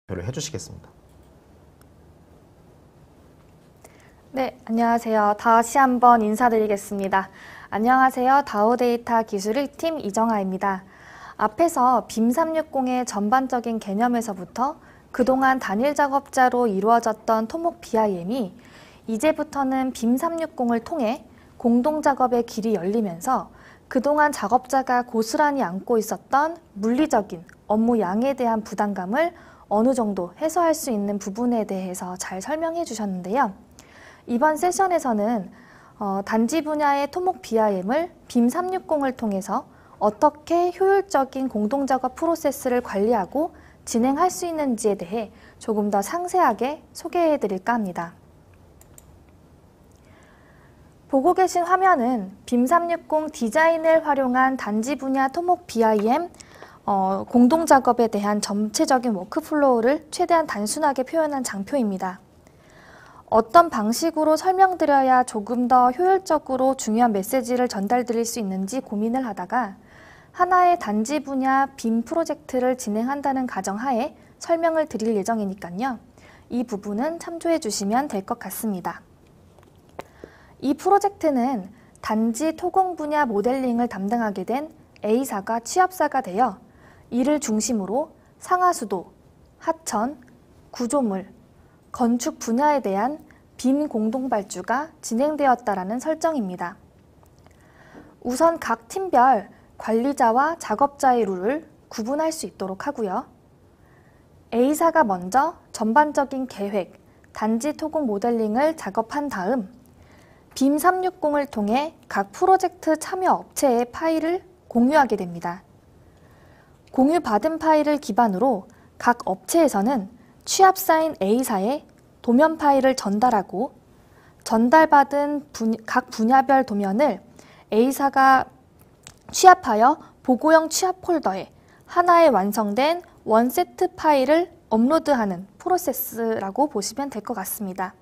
발표를 해주시겠습니다. 네, 안녕하세요. 다시 한번 인사드리겠습니다. 안녕하세요. 다오데이터 기술 1팀 이정아입니다. 앞에서 빔 360의 전반적인 개념에서부터 그동안 단일 작업자로 이루어졌던 토목 BIM이 이제부터는 빔 360을 통해 공동 작업의 길이 열리면서 그동안 작업자가 고스란히 안고 있었던 물리적인 업무 양에 대한 부담감을 어느 정도 해소할 수 있는 부분에 대해서 잘 설명해 주셨는데요. 이번 세션에서는 단지 분야의 토목 BIM을 빔 360을 통해서 어떻게 효율적인 공동작업 프로세스를 관리하고 진행할 수 있는지에 대해 조금 더 상세하게 소개해 드릴까 합니다. 보고 계신 화면은 빔 360 디자인을 활용한 단지 분야 토목 BIM 공동작업에 대한 전체적인 워크플로우를 최대한 단순하게 표현한 장표입니다. 어떤 방식으로 설명드려야 조금 더 효율적으로 중요한 메시지를 전달드릴 수 있는지 고민을 하다가 하나의 단지 분야 빔 프로젝트를 진행한다는 가정하에 설명을 드릴 예정이니까요. 이 부분은 참조해 주시면 될 것 같습니다. 이 프로젝트는 단지 토공 분야 모델링을 담당하게 된 A사가 취합사가 되어 이를 중심으로 상하수도, 하천, 구조물, 건축 분야에 대한 빔 공동 발주가 진행되었다라는 설정입니다. 우선 각 팀별 관리자와 작업자의 룰을 구분할 수 있도록 하고요. A사가 먼저 전반적인 계획, 단지 토공 모델링을 작업한 다음 빔 360을 통해 각 프로젝트 참여 업체의 파일을 공유하게 됩니다. 공유받은 파일을 기반으로 각 업체에서는 취합사인 A사에 도면 파일을 전달하고 전달받은 각 분야별 도면을 A사가 취합하여 보고형 취합 폴더에 하나의 완성된 원세트 파일을 업로드하는 프로세스라고 보시면 될 것 같습니다.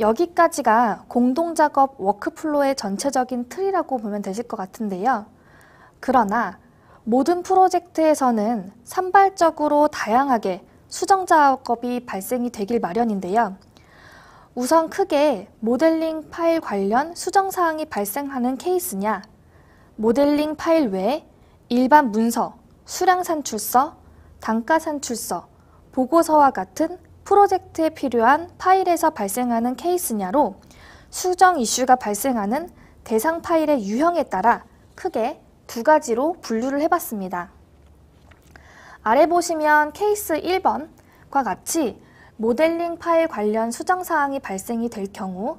여기까지가 공동작업 워크플로우의 전체적인 틀이라고 보면 되실 것 같은데요. 그러나 모든 프로젝트에서는 산발적으로 다양하게 수정 작업이 발생이 되길 마련인데요. 우선 크게 모델링 파일 관련 수정 사항이 발생하는 케이스냐, 모델링 파일 외에 일반 문서, 수량 산출서, 단가 산출서, 보고서와 같은 프로젝트에 필요한 파일에서 발생하는 케이스냐로 수정 이슈가 발생하는 대상 파일의 유형에 따라 크게 두 가지로 분류를 해봤습니다. 아래 보시면 케이스 1번과 같이 모델링 파일 관련 수정 사항이 발생이 될 경우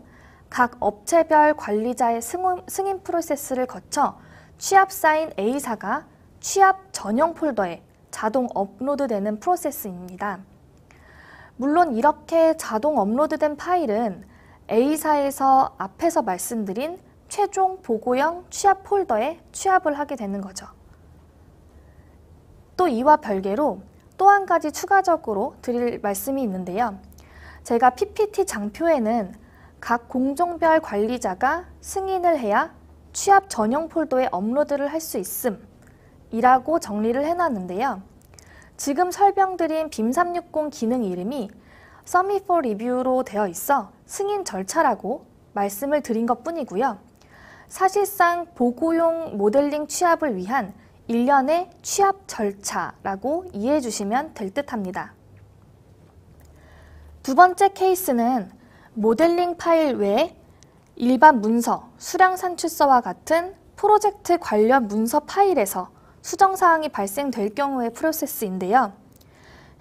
각 업체별 관리자의 승인 프로세스를 거쳐 취합사인 A사가 취합 전용 폴더에 자동 업로드되는 프로세스입니다. 물론 이렇게 자동 업로드된 파일은 A사에서 앞에서 말씀드린 최종 보고형 취합 폴더에 취합을 하게 되는 거죠. 또 이와 별개로 또 한 가지 추가적으로 드릴 말씀이 있는데요. 제가 PPT 장표에는 각 공종별 관리자가 승인을 해야 취합 전용 폴더에 업로드를 할 수 있음 이라고 정리를 해놨는데요. 지금 설명드린 빔 360 기능 이름이 Submit for Review로 되어 있어 승인 절차라고 말씀을 드린 것 뿐이고요. 사실상 보고용 모델링 취합을 위한 일련의 취합 절차라고 이해해 주시면 될 듯합니다. 두 번째 케이스는 모델링 파일 외에 일반 문서, 수량 산출서와 같은 프로젝트 관련 문서 파일에서 수정사항이 발생될 경우의 프로세스인데요.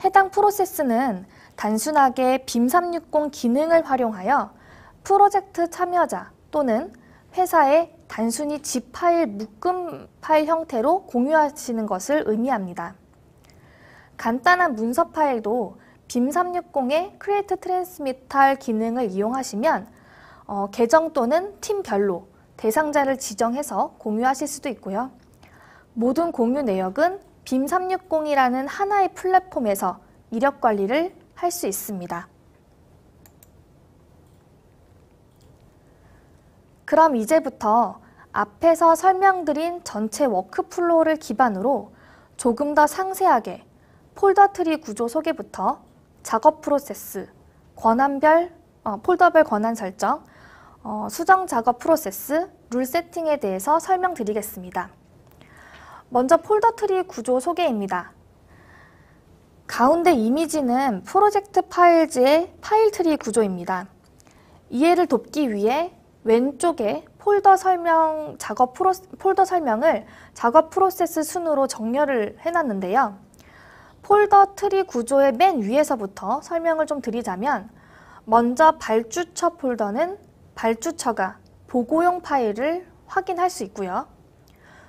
해당 프로세스는 단순하게 빔 360 기능을 활용하여 프로젝트 참여자 또는 회사에 단순히 zip 파일 묶음 파일 형태로 공유하시는 것을 의미합니다. 간단한 문서 파일도 빔 360의 Create Transmittal 기능을 이용하시면 계정 또는 팀별로 대상자를 지정해서 공유하실 수도 있고요. 모든 공유 내역은 빔 360이라는 하나의 플랫폼에서 이력 관리를 할 수 있습니다. 그럼 이제부터 앞에서 설명드린 전체 워크플로우를 기반으로 조금 더 상세하게 폴더 트리 구조 소개부터 작업 프로세스, 폴더별 권한 설정, 수정 작업 프로세스, 룰 세팅에 대해서 설명드리겠습니다. 먼저 폴더 트리 구조 소개입니다. 가운데 이미지는 프로젝트 파일즈의 파일 트리 구조입니다. 이해를 돕기 위해 왼쪽에 폴더 설명을 작업 프로세스 순으로 정렬을 해놨는데요. 폴더 트리 구조의 맨 위에서부터 설명을 좀 드리자면, 먼저 발주처 폴더는 발주처가 보고용 파일을 확인할 수 있고요.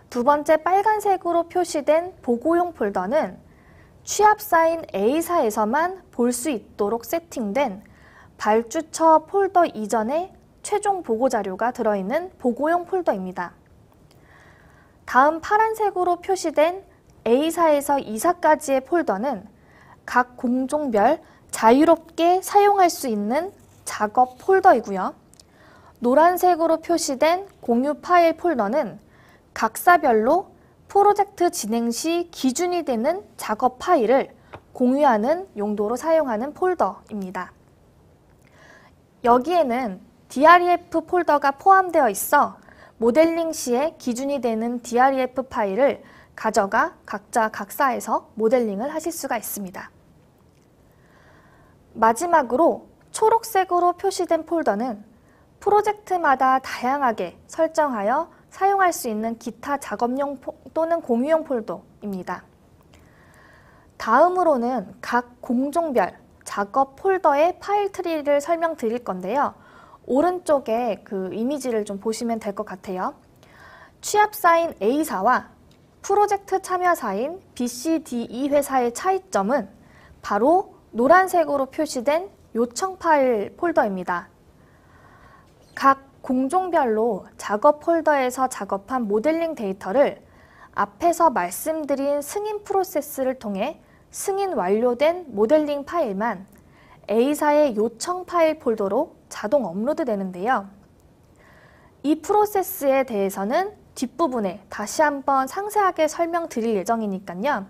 두 번째 빨간색으로 표시된 보고용 폴더는 취합사인 A사에서만 볼 수 있도록 세팅된 발주처 폴더 이전의 최종 보고 자료가 들어있는 보고용 폴더입니다. 다음 파란색으로 표시된 A사에서 E사까지의 폴더는 각 공종별 자유롭게 사용할 수 있는 작업 폴더이고요. 노란색으로 표시된 공유 파일 폴더는 각사별로 프로젝트 진행 시 기준이 되는 작업 파일을 공유하는 용도로 사용하는 폴더입니다. 여기에는 DREF 폴더가 포함되어 있어 모델링 시에 기준이 되는 DREF 파일을 가져가 각자 각사에서 모델링을 하실 수가 있습니다. 마지막으로 초록색으로 표시된 폴더는 프로젝트마다 다양하게 설정하여 사용할 수 있는 기타 작업용 또는 공유용 폴더입니다. 다음으로는 각 공종별 작업 폴더의 파일 트리를 설명드릴 건데요. 오른쪽에 그 이미지를 좀 보시면 될 것 같아요. 취합사인 A사와 프로젝트 참여사인 BCDE 회사의 차이점은 바로 노란색으로 표시된 요청 파일 폴더입니다. 각 공종별로 작업 폴더에서 작업한 모델링 데이터를 앞에서 말씀드린 승인 프로세스를 통해 승인 완료된 모델링 파일만 A사의 요청 파일 폴더로 자동 업로드 되는데요. 이 프로세스에 대해서는 뒷부분에 다시 한번 상세하게 설명드릴 예정이니까요.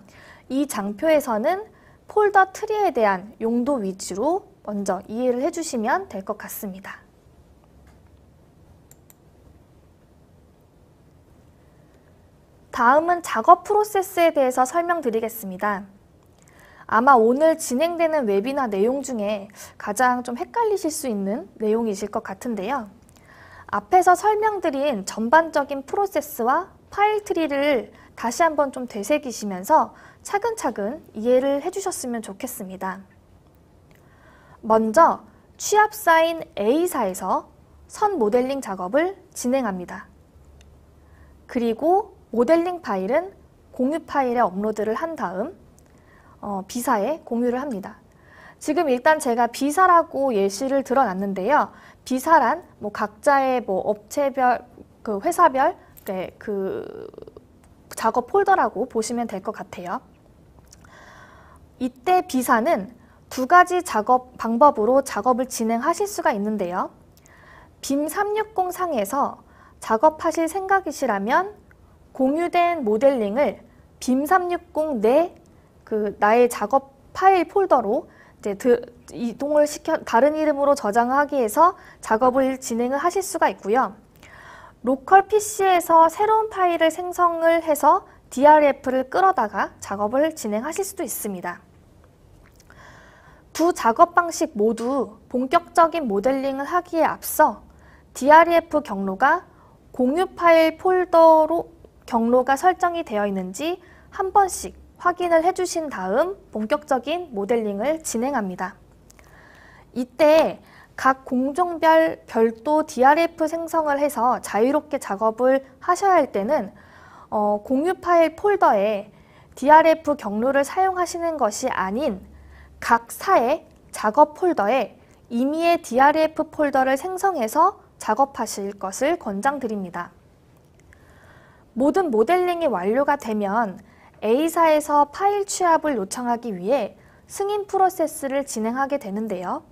이 장표에서는 폴더 트리에 대한 용도 위주로 먼저 이해를 해주시면 될 것 같습니다. 다음은 작업 프로세스에 대해서 설명드리겠습니다. 아마 오늘 진행되는 웨비나 내용 중에 가장 좀 헷갈리실 수 있는 내용이실 것 같은데요. 앞에서 설명드린 전반적인 프로세스와 파일 트리를 다시 한번 좀 되새기시면서 차근차근 이해를 해주셨으면 좋겠습니다. 먼저 취합사인 A사에서 선 모델링 작업을 진행합니다. 그리고 모델링 파일은 공유 파일에 업로드를 한 다음 B사에 공유를 합니다. 지금 일단 제가 B사라고 예시를 들어놨는데요. B사란 각자의 업체별, 회사별 작업 폴더라고 보시면 될 것 같아요. 이때 B사는 두 가지 작업 방법으로 작업을 진행하실 수가 있는데요. BIM 360 상에서 작업하실 생각이시라면 공유된 모델링을 BIM 360 내 나의 작업 파일 폴더로 이제 이동을 시켜 다른 이름으로 저장하기 위해서 작업을 진행을 하실 수가 있고요. 로컬 PC에서 새로운 파일을 생성을 해서 DREF를 끌어다가 작업을 진행하실 수도 있습니다. 두 작업 방식 모두 본격적인 모델링을 하기에 앞서 DREF 경로가 공유 파일 폴더로 경로가 설정이 되어 있는지 한 번씩 확인을 해주신 다음 본격적인 모델링을 진행합니다. 이때 각 공종별 별도 DREF 생성을 해서 자유롭게 작업을 하셔야 할 때는 공유 파일 폴더에 DREF 경로를 사용하시는 것이 아닌 각 사의 작업 폴더에 임의의 DREF 폴더를 생성해서 작업하실 것을 권장드립니다. 모든 모델링이 완료가 되면 A사에서 파일 취합을 요청하기 위해 승인 프로세스를 진행하게 되는데요.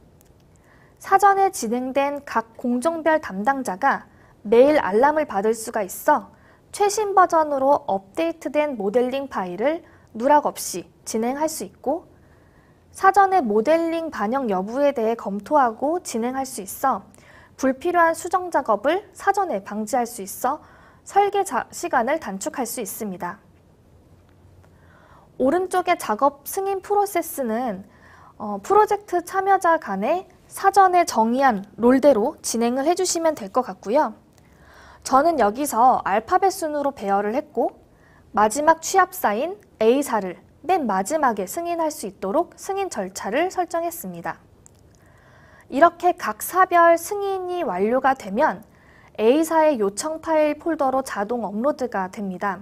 사전에 진행된 각 공종별 담당자가 매일 알람을 받을 수가 있어 최신 버전으로 업데이트된 모델링 파일을 누락 없이 진행할 수 있고 사전에 모델링 반영 여부에 대해 검토하고 진행할 수 있어 불필요한 수정 작업을 사전에 방지할 수 있어 설계 시간을 단축할 수 있습니다. 오른쪽의 작업 승인 프로세스는 프로젝트 참여자 간에 사전에 정의한 롤대로 진행을 해주시면 될 것 같고요. 저는 여기서 알파벳 순으로 배열을 했고 마지막 취합사인 A사를 맨 마지막에 승인할 수 있도록 승인 절차를 설정했습니다. 이렇게 각 사별 승인이 완료가 되면 A사의 요청 파일 폴더로 자동 업로드가 됩니다.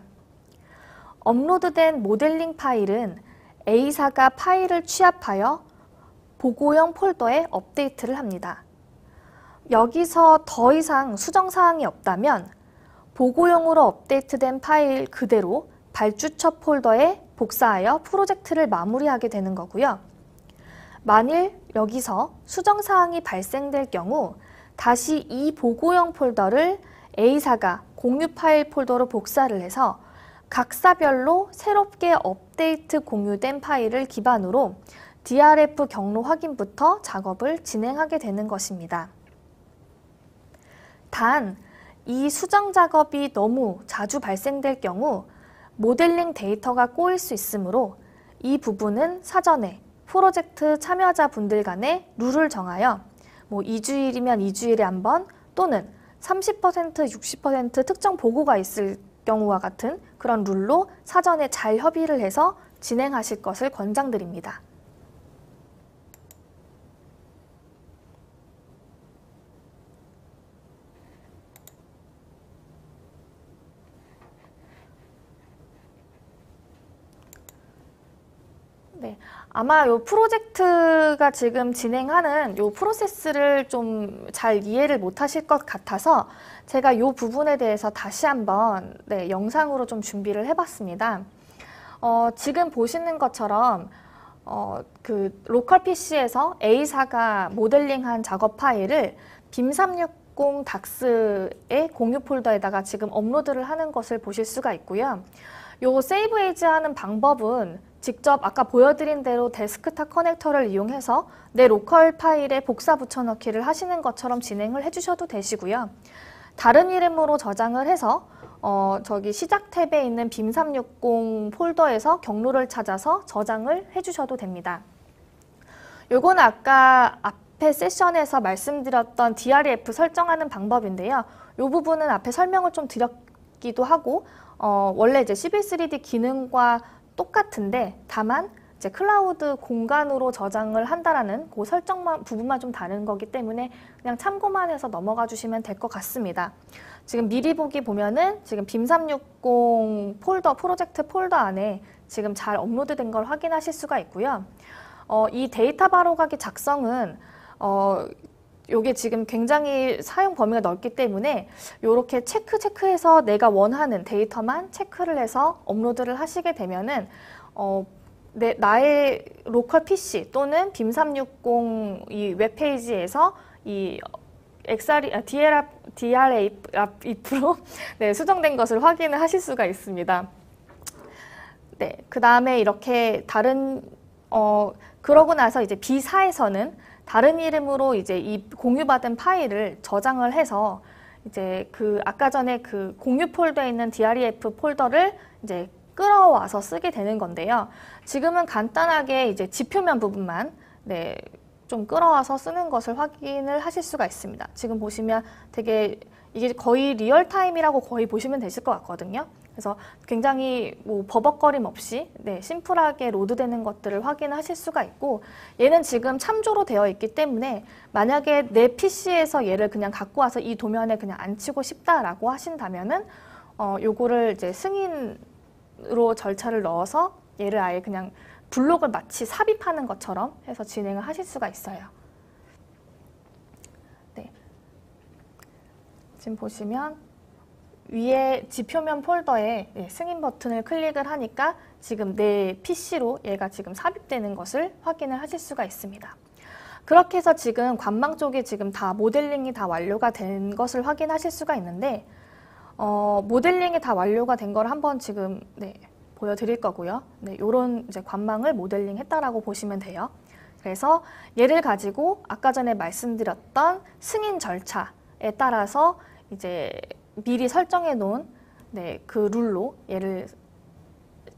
업로드된 모델링 파일은 A사가 파일을 취합하여 보고용 폴더에 업데이트를 합니다. 여기서 더 이상 수정사항이 없다면 보고용으로 업데이트된 파일 그대로 발주처 폴더에 복사하여 프로젝트를 마무리하게 되는 거고요. 만일 여기서 수정사항이 발생될 경우 다시 이 보고용 폴더를 A사가 공유 파일 폴더로 복사를 해서 각 사별로 새롭게 업데이트 공유된 파일을 기반으로 DRF 경로 확인부터 작업을 진행하게 되는 것입니다. 단, 이 수정 작업이 너무 자주 발생될 경우 모델링 데이터가 꼬일 수 있으므로 이 부분은 사전에 프로젝트 참여자분들 간에 룰을 정하여 2주일이면 2주일에 한 번 또는 30%, 60% 특정 보고가 있을 경우와 같은 그런 룰로 사전에 잘 협의를 해서 진행하실 것을 권장드립니다. 네, 아마 이 프로젝트가 지금 진행하는 이 프로세스를 좀 잘 이해를 못하실 것 같아서 제가 이 부분에 대해서 다시 한번 영상으로 좀 준비를 해봤습니다. 지금 보시는 것처럼 그 로컬 PC에서 A사가 모델링한 작업 파일을 빔360 닥스의 공유 폴더에다가 지금 업로드를 하는 것을 보실 수가 있고요. 요 세이브 에이즈 하는 방법은 직접 아까 보여드린 대로 데스크탑 커넥터를 이용해서 내 로컬 파일에 복사 붙여넣기를 하시는 것처럼 진행을 해주셔도 되시고요. 다른 이름으로 저장을 해서 저기 시작 탭에 있는 빔360 폴더에서 경로를 찾아서 저장을 해주셔도 됩니다. 요거는 아까 앞에 세션에서 말씀드렸던 DRF 설정하는 방법인데요. 요 부분은 앞에 설명을 좀 드렸기도 하고 원래 이제 CB3D 기능과 똑같은데 다만 이제 클라우드 공간으로 저장을 한다라는 그 부분만 좀 다른 거기 때문에 그냥 참고만 해서 넘어가 주시면 될 것 같습니다. 지금 미리 보기 보면은 지금 빔360 폴더, 프로젝트 폴더 안에 지금 잘 업로드된 걸 확인하실 수가 있고요. 이 데이터 바로가기 작성은 요게 지금 굉장히 사용 범위가 넓기 때문에 요렇게 체크해서 내가 원하는 데이터만 체크를 해서 업로드를 하시게 되면은 나의 로컬 PC 또는 빔360 이 웹페이지에서 이 DRF로 수정된 것을 확인을 하실 수가 있습니다. 네, 그 다음에 이렇게 그러고 나서 이제 B사에서는 다른 이름으로 이제 이 공유받은 파일을 저장을 해서 이제 그 아까 전에 그 공유 폴더에 있는 DRF 폴더를 이제 끌어와서 쓰게 되는 건데요. 지금은 간단하게 이제 지표면 부분만 좀 끌어와서 쓰는 것을 확인을 하실 수가 있습니다. 지금 보시면 되게 이게 거의 리얼타임이라고 거의 보시면 되실 것 같거든요. 그래서 굉장히 버벅거림 없이 심플하게 로드되는 것들을 확인하실 수가 있고 얘는 지금 참조로 되어 있기 때문에 만약에 내 PC에서 얘를 그냥 갖고 와서 이 도면에 그냥 앉히고 싶다라고 하신다면은 요거를 이제 승인으로 절차를 넣어서 얘를 아예 그냥 블록을 마치 삽입하는 것처럼 해서 진행을 하실 수가 있어요. 네. 지금 보시면 위에 지표면 폴더에 승인 버튼을 클릭을 하니까 지금 내 PC로 얘가 지금 삽입되는 것을 확인을 하실 수가 있습니다. 그렇게 해서 지금 관망 쪽에 지금 다 모델링이 다 완료가 된 것을 확인하실 수가 있는데 모델링이 다 완료가 된 걸 한번 지금 보여드릴 거고요. 네, 이런 이제 관망을 모델링 했다라고 보시면 돼요. 그래서 얘를 가지고 아까 전에 말씀드렸던 승인 절차에 따라서 이제 미리 설정해 놓은 네, 그 룰로 얘를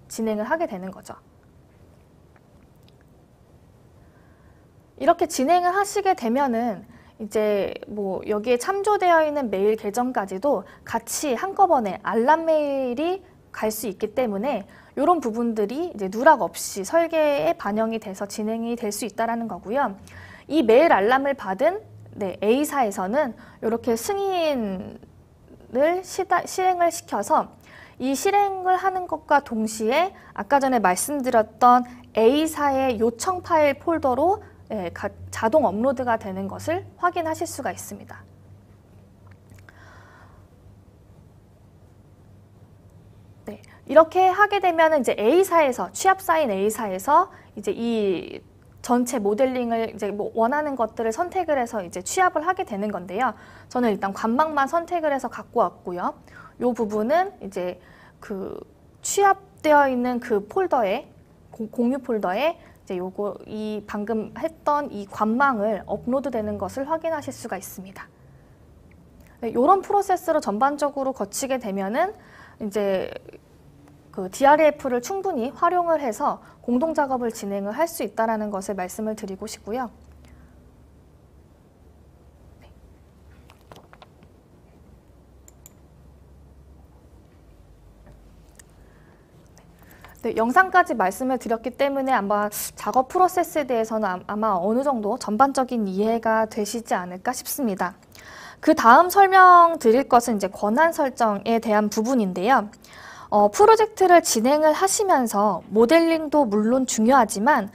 진행을 하게 되는 거죠. 이렇게 진행을 하시게 되면은 이제 뭐 여기에 참조되어 있는 메일 계정까지도 같이 한꺼번에 알람 메일이 갈 수 있기 때문에 이런 부분들이 이제 누락 없이 설계에 반영이 돼서 진행이 될 수 있다는 거고요. 이 메일 알람을 받은 네, A사에서는 이렇게 승인을 실행을 시켜서 이 실행을 하는 것과 동시에 아까 전에 말씀드렸던 A사의 요청 파일 폴더로 네, 자동 업로드가 되는 것을 확인하실 수가 있습니다. 네, 이렇게 하게 되면 이제 A사에서 취합사인 A사에서 이제 이 전체 모델링을 이제 뭐 원하는 것들을 선택을 해서 이제 취합을 하게 되는 건데요. 저는 일단 관망만 선택을 해서 갖고 왔고요. 이 부분은 이제 그 취합되어 있는 그 폴더에 공유 폴더에 이제 이 방금 했던 이 관망을 업로드되는 것을 확인하실 수가 있습니다. 네, 이런 프로세스로 전반적으로 거치게 되면은 이제 그 DRF를 충분히 활용을 해서 공동 작업을 진행을 할 수 있다는 것을 말씀을 드리고 싶고요. 네, 영상까지 말씀을 드렸기 때문에 아마 작업 프로세스에 대해서는 아마 어느 정도 전반적인 이해가 되시지 않을까 싶습니다. 그 다음 설명드릴 것은 이제 권한 설정에 대한 부분인데요. 프로젝트를 진행을 하시면서 모델링도 물론 중요하지만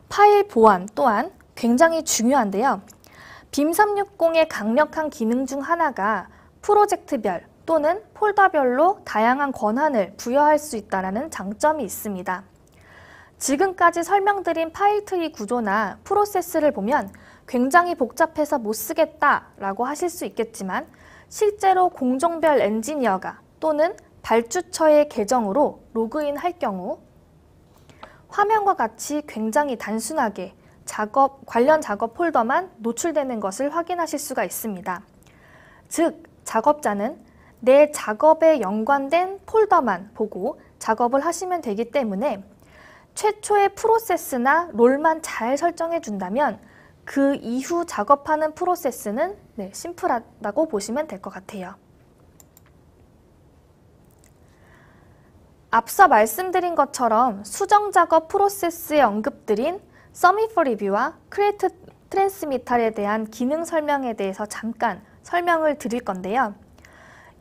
파일 보안 또한 굉장히 중요한데요. 빔 360의 강력한 기능 중 하나가 프로젝트별 또는 폴더별로 다양한 권한을 부여할 수 있다는 장점이 있습니다. 지금까지 설명드린 파일 트리 구조나 프로세스를 보면 굉장히 복잡해서 못 쓰겠다라고 하실 수 있겠지만 실제로 공종별 엔지니어가 또는 발주처의 계정으로 로그인 할 경우 화면과 같이 굉장히 단순하게 관련 작업 폴더만 노출되는 것을 확인하실 수가 있습니다. 즉, 작업자는 내 작업에 연관된 폴더만 보고 작업을 하시면 되기 때문에 최초의 프로세스나 롤만 잘 설정해 준다면 그 이후 작업하는 프로세스는 심플하다고 보시면 될 것 같아요. 앞서 말씀드린 것처럼 수정 작업 프로세스에 언급드린 서밋 포 리뷰와 크리에이트 트랜스미탈에 대한 기능 설명에 대해서 잠깐 설명을 드릴 건데요.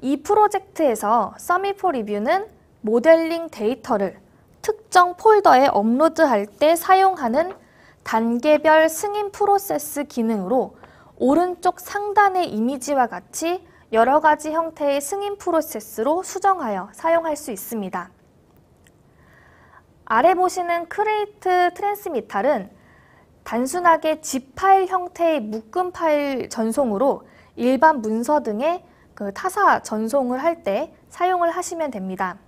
이 프로젝트에서 서밋 포 리뷰는 모델링 데이터를 특정 폴더에 업로드할 때 사용하는 단계별 승인 프로세스 기능으로 오른쪽 상단의 이미지와 같이 여러 가지 형태의 승인 프로세스로 수정하여 사용할 수 있습니다. 아래 보시는 크리에이트 트랜스미탈은 단순하게 zip 파일 형태의 묶음 파일 전송으로 일반 문서 등의 그 타사 전송을 할 때 사용을 하시면 됩니다.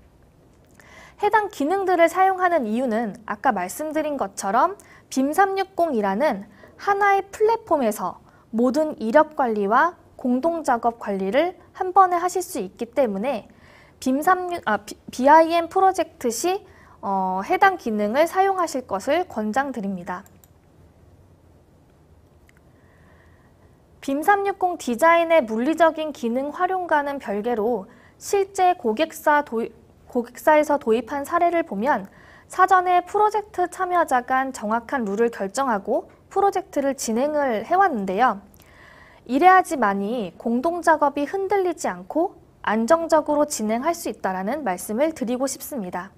해당 기능들을 사용하는 이유는 아까 말씀드린 것처럼 빔 360이라는 하나의 플랫폼에서 모든 이력 관리와 공동 작업 관리를 한 번에 하실 수 있기 때문에 BIM 프로젝트 시 해당 기능을 사용하실 것을 권장드립니다. 빔 360 디자인의 물리적인 기능 활용과는 별개로 실제 고객사에서 도입한 사례를 보면 사전에 프로젝트 참여자 간 정확한 룰을 결정하고 프로젝트를 진행을 해왔는데요. 이래야지만이 공동작업이 흔들리지 않고 안정적으로 진행할 수 있다는 말씀을 드리고 싶습니다.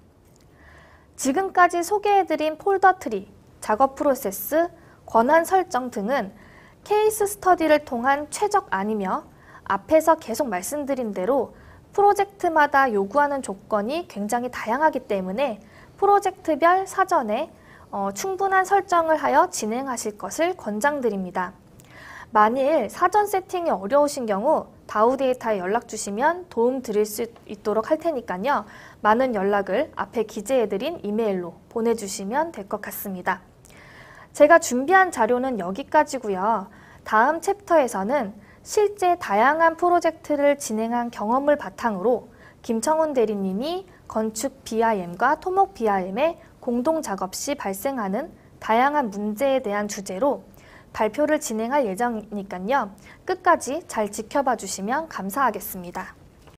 지금까지 소개해드린 폴더 트리, 작업 프로세스, 권한 설정 등은 케이스 스터디를 통한 최적안이며 앞에서 계속 말씀드린 대로 프로젝트마다 요구하는 조건이 굉장히 다양하기 때문에 프로젝트별 사전에 충분한 설정을 하여 진행하실 것을 권장드립니다. 만일 사전 세팅이 어려우신 경우 다우데이터에 연락 주시면 도움 드릴 수 있도록 할 테니까요. 많은 연락을 앞에 기재해드린 이메일로 보내주시면 될 것 같습니다. 제가 준비한 자료는 여기까지고요. 다음 챕터에서는 실제 다양한 프로젝트를 진행한 경험을 바탕으로 김청훈 대리님이 건축 BIM과 토목 BIM의 공동 작업 시 발생하는 다양한 문제에 대한 주제로 발표를 진행할 예정이니까요. 끝까지 잘 지켜봐 주시면 감사하겠습니다.